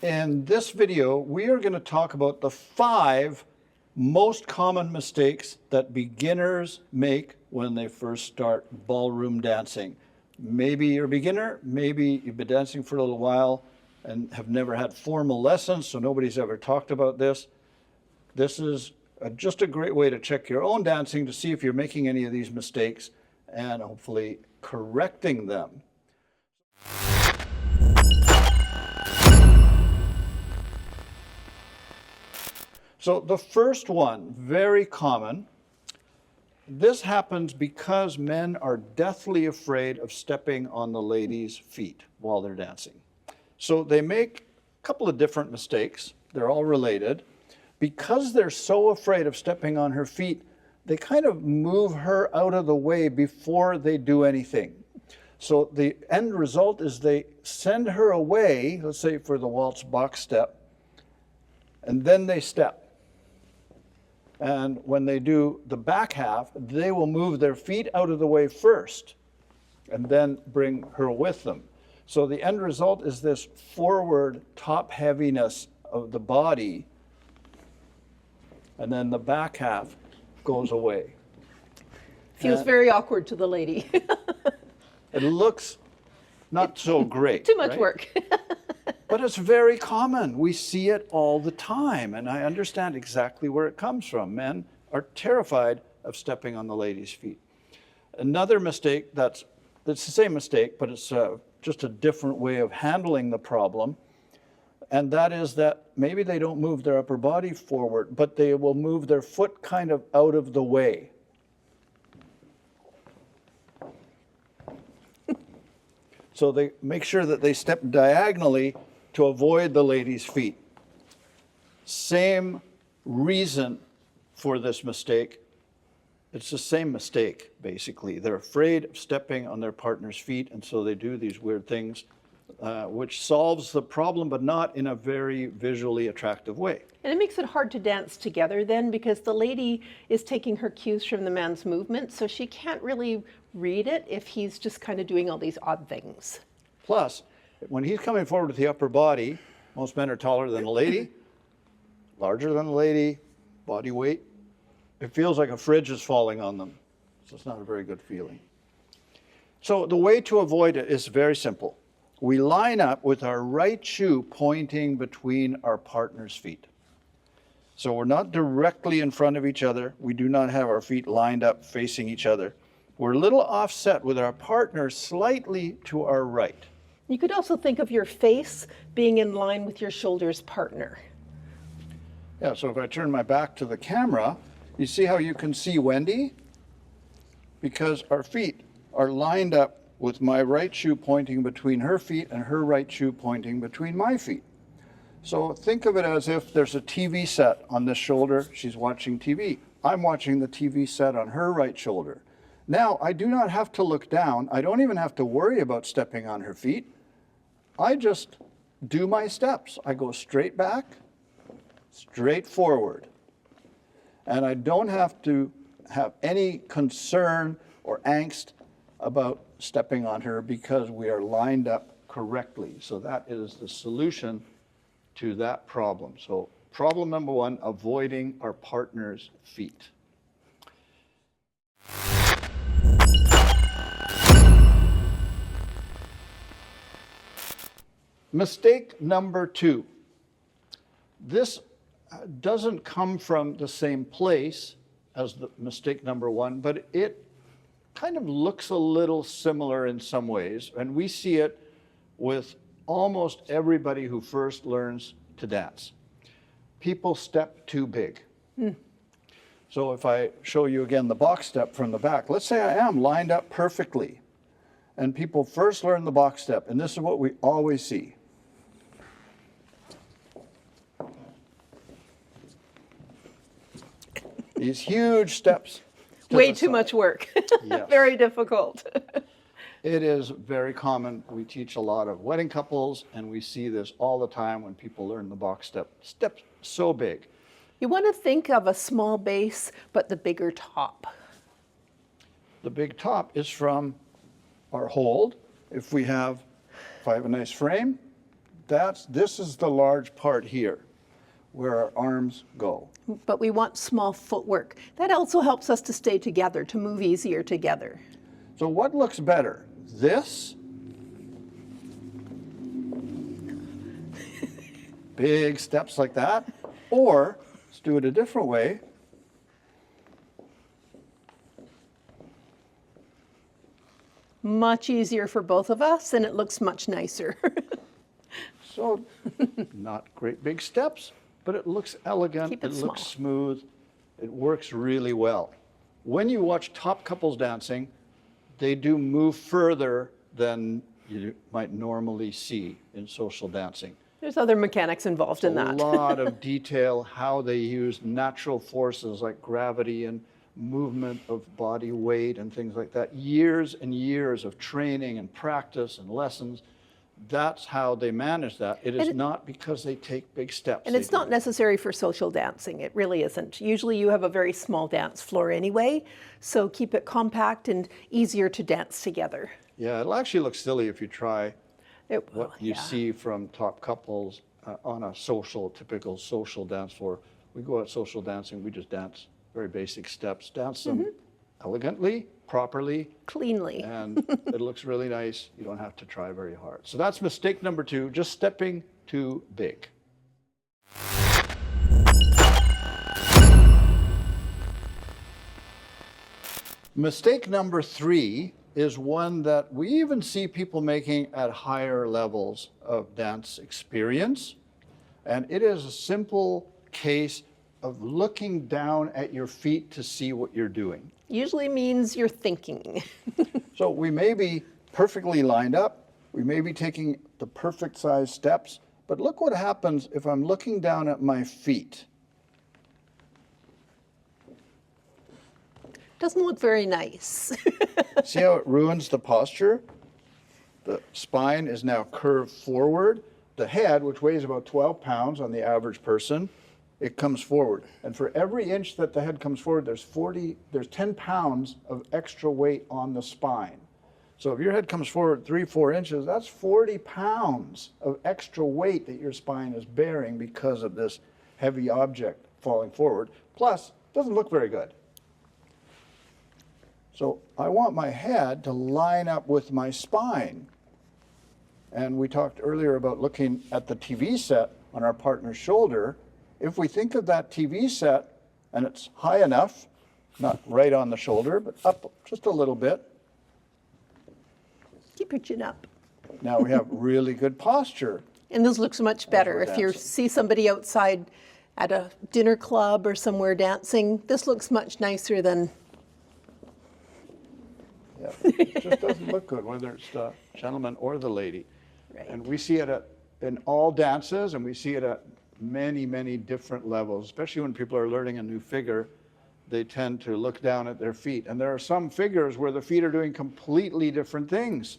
In this video, we are going to talk about the 5 most common mistakes that beginners make when they first start ballroom dancing. Maybe you're a beginner, maybe you've been dancing for a little while and have never had formal lessons, so nobody's ever talked about this. This is just a great way to check your own dancing to see if you're making any of these mistakes and hopefully correcting them. So the first one, very common. This happens because men are deathly afraid of stepping on the ladies' feet while they're dancing. So they make a couple of different mistakes. They're all related. Because they're so afraid of stepping on her feet, they kind of move her out of the way before they do anything. So the end result is they send her away, let's say for the waltz box step, and then they step. And when they do the back half, they will move their feet out of the way first and then bring her with them. So the end result is this forward top heaviness of the body, and then the back half goes away. Feels very awkward to the lady. It looks not so great. Too much right? work. But it's very common. We see it all the time, and I understand exactly where it comes from. Men are terrified of stepping on the ladies' feet. Another mistake that's the same mistake, but it's just a different way of handling the problem, and that is that maybe they don't move their upper body forward, but they will move their foot kind of out of the way. So they make sure that they step diagonally to avoid the ladies' feet. Same reason for this mistake. It's the same mistake, basically. They're afraid of stepping on their partner's feet, and so they do these weird things, which solves the problem, but not in a very visually attractive way. And it makes it hard to dance together then, because the lady is taking her cues from the man's movement, so she can't really read it if he's just kind of doing all these odd things. Plus, when he's coming forward with the upper body, most men are taller than the lady, larger than the lady, body weight. It feels like a fridge is falling on them. So it's not a very good feeling. So the way to avoid it is very simple. We line up with our right shoe pointing between our partner's feet. So we're not directly in front of each other. We do not have our feet lined up facing each other. We're a little offset with our partner slightly to our right. You could also think of your face being in line with your shoulder's partner. Yeah, so if I turn my back to the camera, you see how you can see Wendy? Because our feet are lined up with my right shoe pointing between her feet and her right shoe pointing between my feet. So think of it as if there's a TV set on this shoulder. She's watching TV. I'm watching the TV set on her right shoulder. Now, I do not have to look down. I don't even have to worry about stepping on her feet. I just do my steps. I go straight back, straight forward. And I don't have to have any concern or angst about stepping on her because we are lined up correctly. So that is the solution to that problem. So problem number 1, avoiding our partner's feet. Mistake number 2. This doesn't come from the same place as the mistake number 1, but it kind of looks a little similar in some ways, and we see it with almost everybody who first learns to dance. People step too big. So if I show you again the box step from the back, let's say I am lined up perfectly, and people first learn the box step, and this is what we always see. These huge steps. Way too much work. Yes. Very difficult. It is very common. We teach a lot of wedding couples, and we see this all the time when people learn the box step. Steps so big. You want to think of a small base, but the bigger top. The big top is from our hold. If I have a nice frame, this is the large part here where our arms go. But we want small footwork. That also helps us to stay together, to move easier together. So what looks better? This? Big steps like that? Or, let's do it a different way. Much easier for both of us, and it looks much nicer. So, not great big steps, but it looks elegant, Keep it looks small. smooth, it works really well. When you watch top couples dancing, they do move further than you might normally see in social dancing. There's other mechanics involved in that. A lot of detail, how they use natural forces like gravity and movement of body weight and things like that. Years and years of training and practice and lessons. That's how they manage that. It is not because they take big steps. And it's not necessary for social dancing. It really isn't. Usually you have a very small dance floor anyway, so keep it compact and easier to dance together. Yeah, it'll actually look silly if you try It will, what you see from top couples on a typical social dance floor. We go out social dancing, we just dance very basic steps, dance them elegantly, properly, cleanly. and it looks really nice. You don't have to try very hard. So that's mistake number 2, just stepping too big. Mistake number 3 is one that we even see people making at higher levels of dance experience. And it is a simple case of looking down at your feet to see what you're doing. Usually means you're thinking. So we may be perfectly lined up, we may be taking the perfect size steps, but look what happens if I'm looking down at my feet. Doesn't look very nice. See how it ruins the posture? The spine is now curved forward. The head, which weighs about 12 pounds on the average person, it comes forward. And for every inch that the head comes forward, there's 10 pounds of extra weight on the spine. So if your head comes forward 3-4 inches, that's 40 pounds of extra weight that your spine is bearing because of this heavy object falling forward. Plus, it doesn't look very good. So I want my head to line up with my spine. And we talked earlier about looking at the TV set on our partner's shoulder. If we think of that TV set and it's high enough, not right on the shoulder, but up just a little bit, Keep your chin up. now we have really good posture. And this looks much better. we're If you dancing. see somebody outside at a dinner club or somewhere dancing, this looks much nicer than... Yeah, it just doesn't look good, whether it's the gentleman or the lady. Right. And we see it in all dances, and we see it at many, many different levels, especially when people are learning a new figure. They tend to look down at their feet. And there are some figures where the feet are doing completely different things.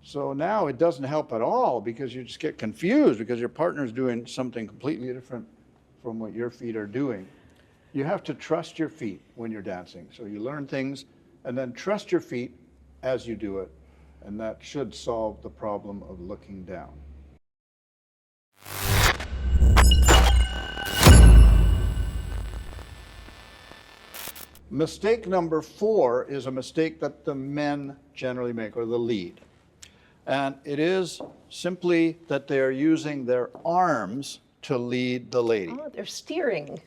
So now it doesn't help at all because you just get confused because your partner's doing something completely different from what your feet are doing. You have to trust your feet when you're dancing. So you learn things and then trust your feet as you do it. And that should solve the problem of looking down. Mistake number 4 is a mistake that the men generally make, or the lead. And it is simply that they are using their arms to lead the lady. Oh, they're steering.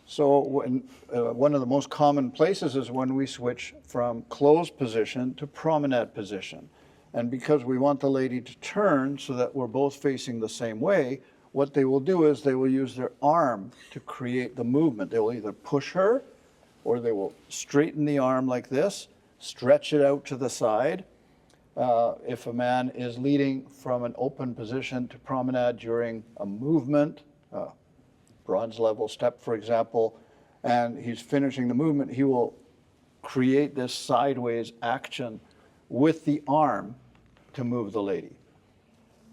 So when, one of the most common places is when we switch from closed position to promenade position. And because we want the lady to turn so that we're both facing the same way, what they will do is they will use their arm to create the movement. They will either push her, or they will straighten the arm like this, stretch it out to the side. If a man is leading from an open position to promenade during a movement, bronze level step, for example, and he's finishing the movement, he will create this sideways action with the arm to move the lady.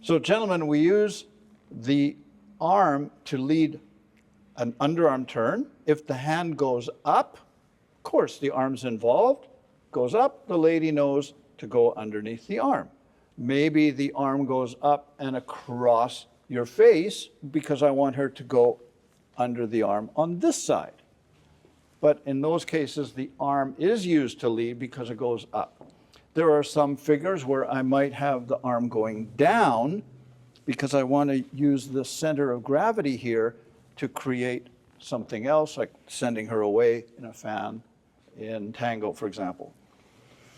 So gentlemen, we use the arm to lead an underarm turn. If the hand goes up, of course the arm's involved, goes up, the lady knows to go underneath the arm. Maybe the arm goes up and across your face because I want her to go under the arm on this side. But in those cases, the arm is used to lead because it goes up. There are some figures where I might have the arm going down because I want to use the center of gravity here to create something else, like sending her away in a fan in tango, for example.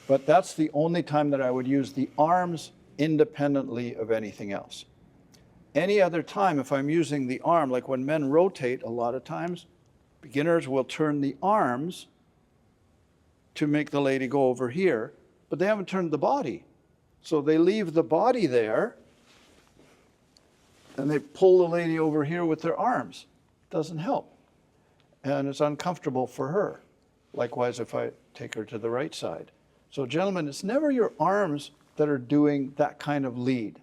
But that's the only time that I would use the arms independently of anything else. Any other time, if I'm using the arm, like when men rotate, a lot of times, beginners will turn the arms to make the lady go over here, but they haven't turned the body. So they leave the body there, and they pull the lady over here with their arms. Doesn't help. And it's uncomfortable for her. Likewise, if I take her to the right side. So gentlemen, it's never your arms that are doing that kind of lead.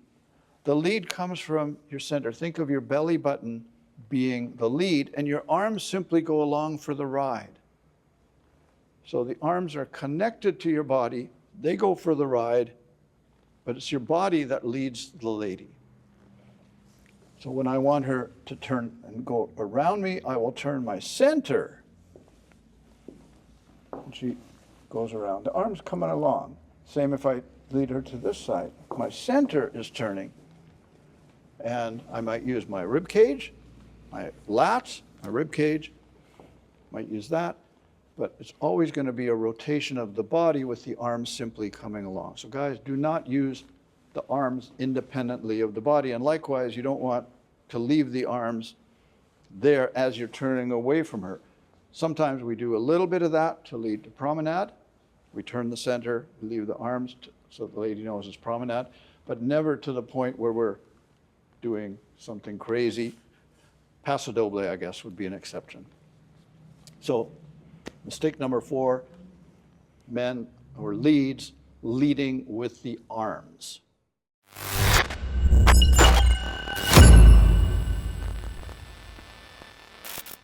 The lead comes from your center. Think of your belly button being the lead, and your arms simply go along for the ride. So the arms are connected to your body. They go for the ride, but it's your body that leads the lady. So when I want her to turn and go around me, I will turn my center. And she goes around. The arm's coming along. Same if I lead her to this side. My center is turning. And I might use my rib cage, my lats, my rib cage, might use that. But it's always going to be a rotation of the body with the arms simply coming along. So guys, do not use the arms independently of the body. And likewise, you don't want to leave the arms there as you're turning away from her. Sometimes we do a little bit of that to lead to promenade. We turn the center, we leave the arms so the lady knows it's promenade, but never to the point where we're doing something crazy. Paso doble, I guess, would be an exception. So mistake number 4, men or leads leading with the arms.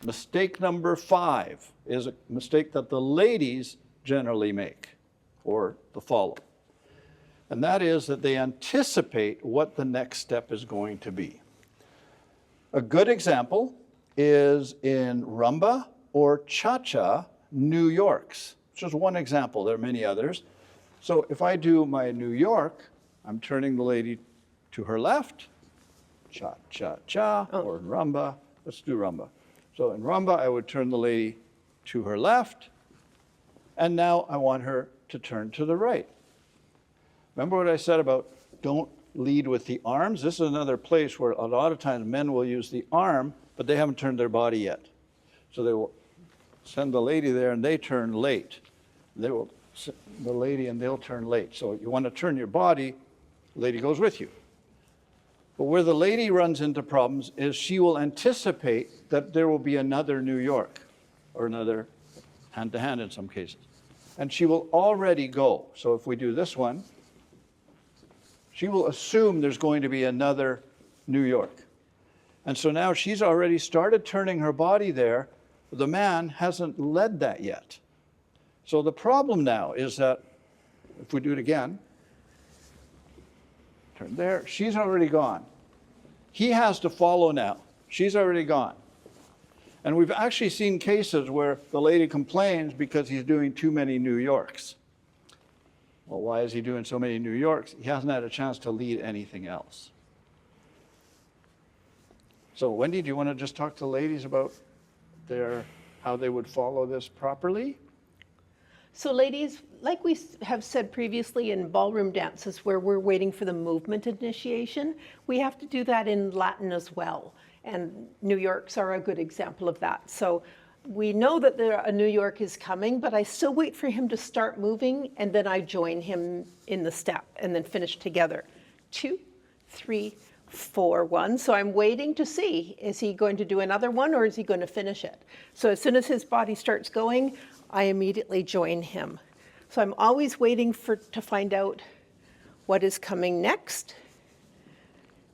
Mistake number 5 is a mistake that the ladies generally make, or the follow. And that is that they anticipate what the next step is going to be. A good example is in rumba or cha-cha, New Yorks. It's just one example, there are many others. So if I do my New York, I'm turning the lady to her left, cha-cha-cha, or in rumba, let's do rumba. So in rumba, I would turn the lady to her left, and now I want her to turn to the right. Remember what I said about don't lead with the arms? This is another place where a lot of times men will use the arm, but they haven't turned their body yet. So they will send the lady there, and they turn late. They will send the lady, and they'll turn late. So you want to turn your body, the lady goes with you. But where the lady runs into problems is she will anticipate that there will be another New York, or another hand-to-hand in some cases. And she will already go. So if we do this one, she will assume there's going to be another New York. And so now she's already started turning her body there. The man hasn't led that yet. So the problem now is that, if we do it again, turn there, she's already gone. He has to follow now. She's already gone. And we've actually seen cases where the lady complains because he's doing too many New Yorks. Well, why is he doing so many New Yorks? He hasn't had a chance to lead anything else. So Wendy, do you want to just talk to ladies about how they would follow this properly? So ladies, like we have said previously in ballroom dances where we're waiting for the movement initiation, we have to do that in Latin as well. And New Yorks are a good example of that. So we know that a New York is coming, but I still wait for him to start moving, and then I join him in the step and then finish together. 2, 3, 4, 1. So I'm waiting to see, is he going to do another one or is he going to finish it? So as soon as his body starts going, I immediately join him. So I'm always waiting to find out what is coming next.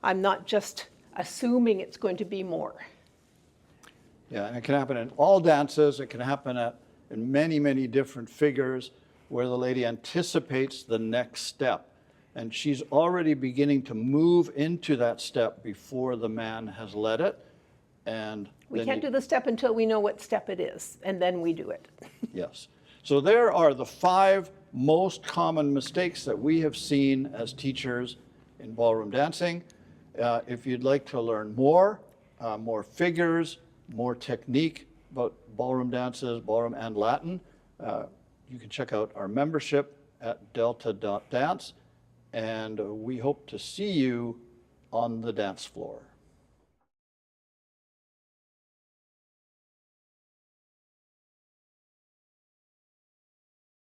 I'm not just assuming it's going to be more. Yeah, and it can happen in all dances. It can happen in many, many different figures where the lady anticipates the next step. And she's already beginning to move into that step before the man has led it. And We then can't do the step until we know what step it is, and then we do it. yes. So there are the 5 most common mistakes that we have seen as teachers in ballroom dancing. If you'd like to learn more figures, more technique about ballroom dances, ballroom and Latin, you can check out our membership at delta.dance, and we hope to see you on the dance floor.